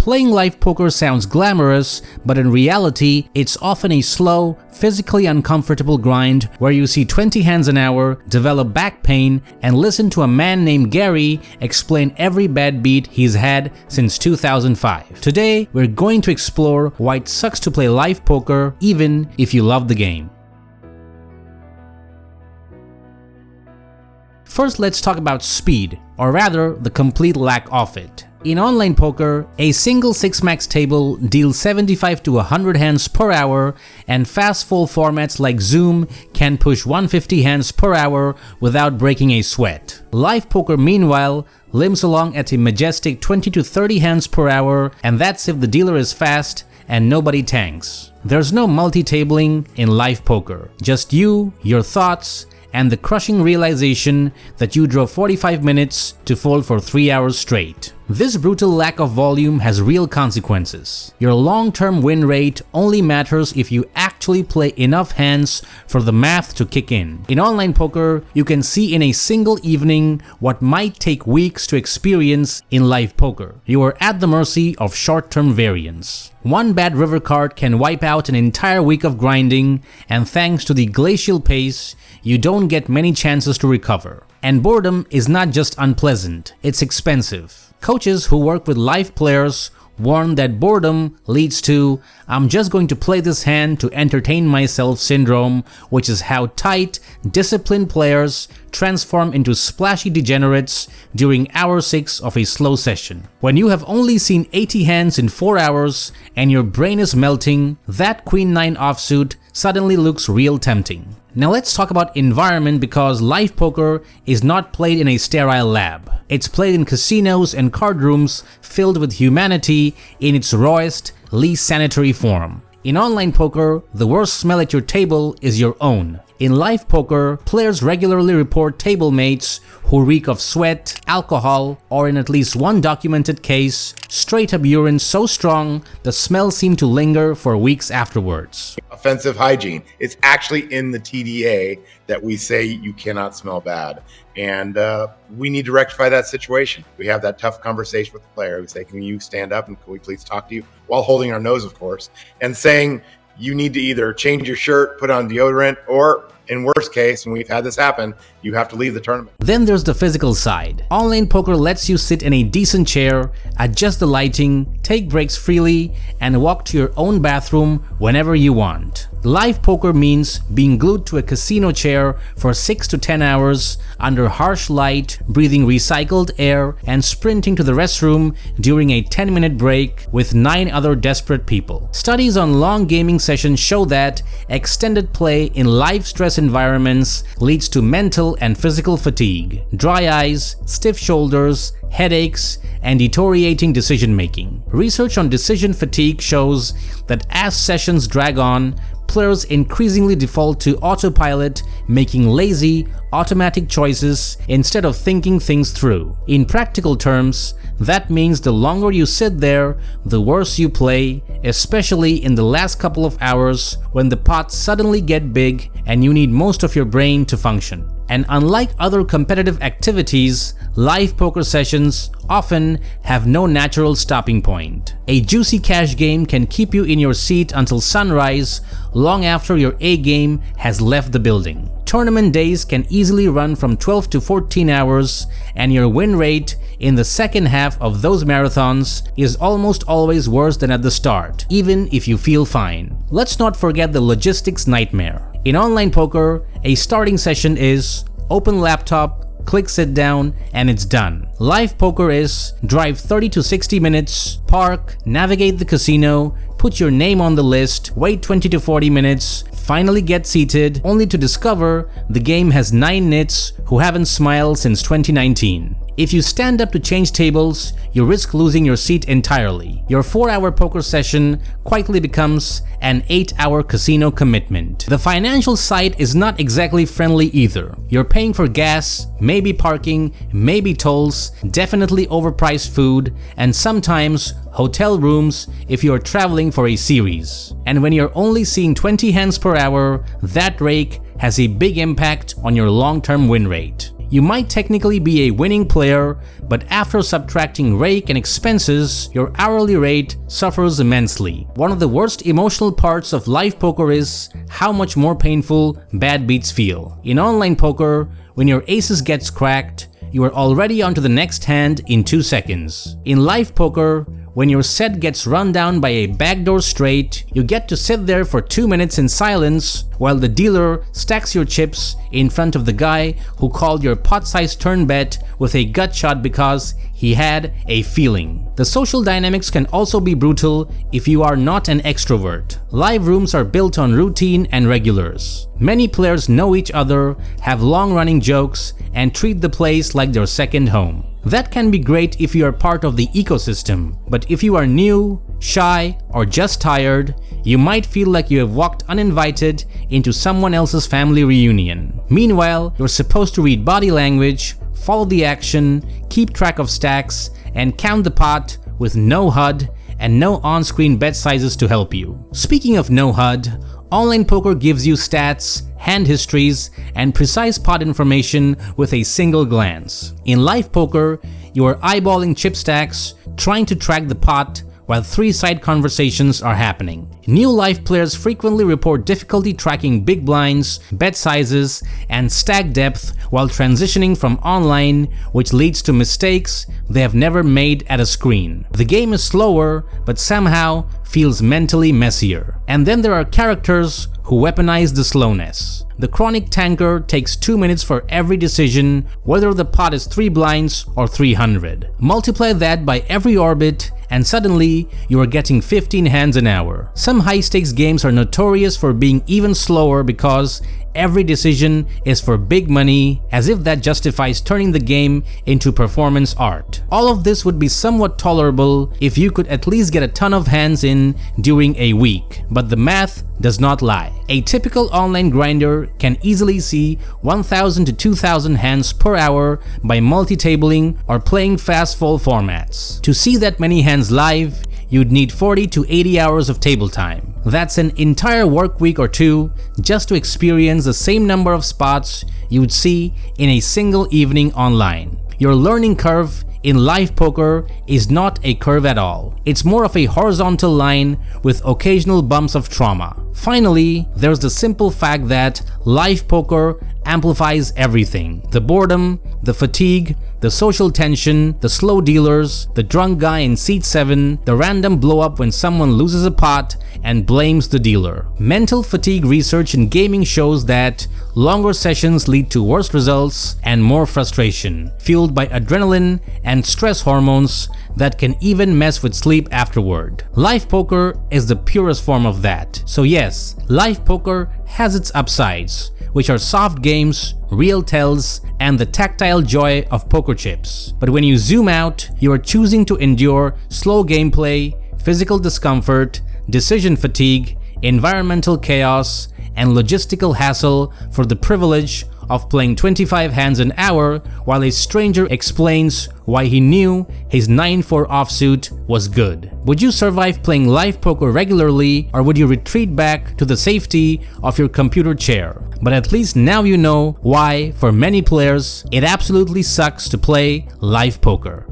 Playing live poker sounds glamorous, but in reality, it's often a slow, physically uncomfortable grind where you see 20 hands an hour, develop back pain, and listen to a man named Gary explain every bad beat he's had since 2005. Today, we're going to explore why it sucks to play live poker even if you love the game. First, let's talk about speed, or rather, the complete lack of it. In online poker, a single 6-max table deals 75 to 100 hands per hour, and fast-fold formats like Zoom can push 150 hands per hour without breaking a sweat. Live poker, meanwhile, limps along at a majestic 20 to 30 hands per hour, and that's if the dealer is fast and nobody tanks. There's no multi-tabling in live poker, just you, your thoughts, and the crushing realization that you drove 45 minutes to fold for 3 hours straight. This brutal lack of volume has real consequences. Your long-term win rate only matters if you actually play enough hands for the math to kick in. In online poker, you can see in a single evening what might take weeks to experience in live poker. You are at the mercy of short-term variance. One bad river card can wipe out an entire week of grinding, and thanks to the glacial pace, you don't get many chances to recover. And boredom is not just unpleasant, it's expensive. Coaches who work with live players warn that boredom leads to "I'm just going to play this hand to entertain myself" syndrome, which is how tight, disciplined players transform into splashy degenerates during hour 6 of a slow session. When you have only seen 80 hands in 4 hours and your brain is melting, that Queen 9 offsuit suddenly looks real tempting. Now let's talk about environment, because live poker is not played in a sterile lab. It's played in casinos and card rooms filled with humanity in its rawest, least sanitary form. In online poker, the worst smell at your table is your own. In live poker, players regularly report table mates who reek of sweat, alcohol, or in at least one documented case, straight up urine so strong the smell seemed to linger for weeks afterwards. Offensive hygiene. It's actually in the TDA that we say you cannot smell bad. And we need to rectify that situation. We have that tough conversation with the player. We say, "Can you stand up and can we please talk to you?" While holding our nose, of course, and saying, you need to either change your shirt, put on deodorant, or in worst case, and we've had this happen, you have to leave the tournament. Then there's the physical side. Online poker lets you sit in a decent chair, adjust the lighting, take breaks freely, and walk to your own bathroom whenever you want. Live poker means being glued to a casino chair for 6 to 10 hours under harsh light, breathing recycled air, and sprinting to the restroom during a 10-minute break with 9 other desperate people. Studies on long gaming sessions show that extended play in live stress environments leads to mental and physical fatigue, dry eyes, stiff shoulders, headaches, and deteriorating decision-making. Research on decision fatigue shows that as sessions drag on, players increasingly default to autopilot, making lazy, automatic choices instead of thinking things through. In practical terms, that means the longer you sit there, the worse you play, especially in the last couple of hours when the pots suddenly get big and you need most of your brain to function. And unlike other competitive activities, live poker sessions often have no natural stopping point. A juicy cash game can keep you in your seat until sunrise, long after your A game has left the building. Tournament days can easily run from 12 to 14 hours, and your win rate in the second half of those marathons is almost always worse than at the start, even if you feel fine. Let's not forget the logistics nightmare. In online poker, a starting session is open laptop, click sit down, and it's done. Live poker is drive 30 to 60 minutes, park, navigate the casino, put your name on the list, wait 20 to 40 minutes, finally get seated, only to discover the game has 9 nits who haven't smiled since 2019. If you stand up to change tables, you risk losing your seat entirely. Your 4-hour poker session quickly becomes an 8-hour casino commitment. The financial side is not exactly friendly either. You're paying for gas, maybe parking, maybe tolls, definitely overpriced food, and sometimes hotel rooms if you are traveling for a series. And when you're only seeing 20 hands per hour, that rake has a big impact on your long-term win rate. You might technically be a winning player, but after subtracting rake and expenses, your hourly rate suffers immensely. One of the worst emotional parts of live poker is how much more painful bad beats feel. In online poker, when your aces gets cracked, you are already onto the next hand in 2 seconds. In live poker, when your set gets run down by a backdoor straight, you get to sit there for 2 minutes in silence while the dealer stacks your chips in front of the guy who called your pot-sized turn bet with a gut shot because he had a feeling. The social dynamics can also be brutal if you are not an extrovert. Live rooms are built on routine and regulars. Many players know each other, have long-running jokes, and treat the place like their second home. That can be great if you are part of the ecosystem, but if you are new, shy, or just tired, you might feel like you have walked uninvited into someone else's family reunion. Meanwhile, you're supposed to read body language, follow the action, keep track of stacks, and count the pot with no HUD and no on-screen bet sizes to help you. Speaking of no HUD, online poker gives you stats, hand histories, and precise pot information with a single glance. In live poker, you are eyeballing chip stacks, trying to track the pot while 3 side conversations are happening. New live players frequently report difficulty tracking big blinds, bet sizes, and stack depth while transitioning from online, which leads to mistakes they have never made at a screen. The game is slower, but somehow feels mentally messier. And then there are characters who weaponize the slowness. The chronic tanker takes 2 minutes for every decision, whether the pot is 3 blinds or 300. Multiply that by every orbit, and suddenly you are getting 15 hands an hour. Some high-stakes games are notorious for being even slower because every decision is for big money, as if that justifies turning the game into performance art. All of this would be somewhat tolerable if you could at least get a ton of hands in during a week, but the math does not lie. A typical online grinder can easily see 1,000 to 2,000 hands per hour by multi-tabling or playing fast fall formats. To see that many hands live, you'd need 40 to 80 hours of table time. That's an entire work week or 2 just to experience the same number of spots you would see in a single evening online. Your learning curve in live poker is not a curve at all. It's more of a horizontal line with occasional bumps of trauma. Finally, there's the simple fact that live poker amplifies everything. The boredom, the fatigue, the social tension, the slow dealers, the drunk guy in seat 7, the random blow up when someone loses a pot and blames the dealer. Mental fatigue research in gaming shows that longer sessions lead to worse results and more frustration, fueled by adrenaline and stress hormones that can even mess with sleep afterward. Live poker is the purest form of that. So yes, live poker has its upsides, which are soft games, real tells, and the tactile joy of poker chips. But when you zoom out, you are choosing to endure slow gameplay, physical discomfort, decision fatigue, environmental chaos, and logistical hassle for the privilege of playing 25 hands an hour while a stranger explains why he knew his 9-4 offsuit was good. Would you survive playing live poker regularly, or would you retreat back to the safety of your computer chair? But at least now you know why, for many players, it absolutely sucks to play live poker.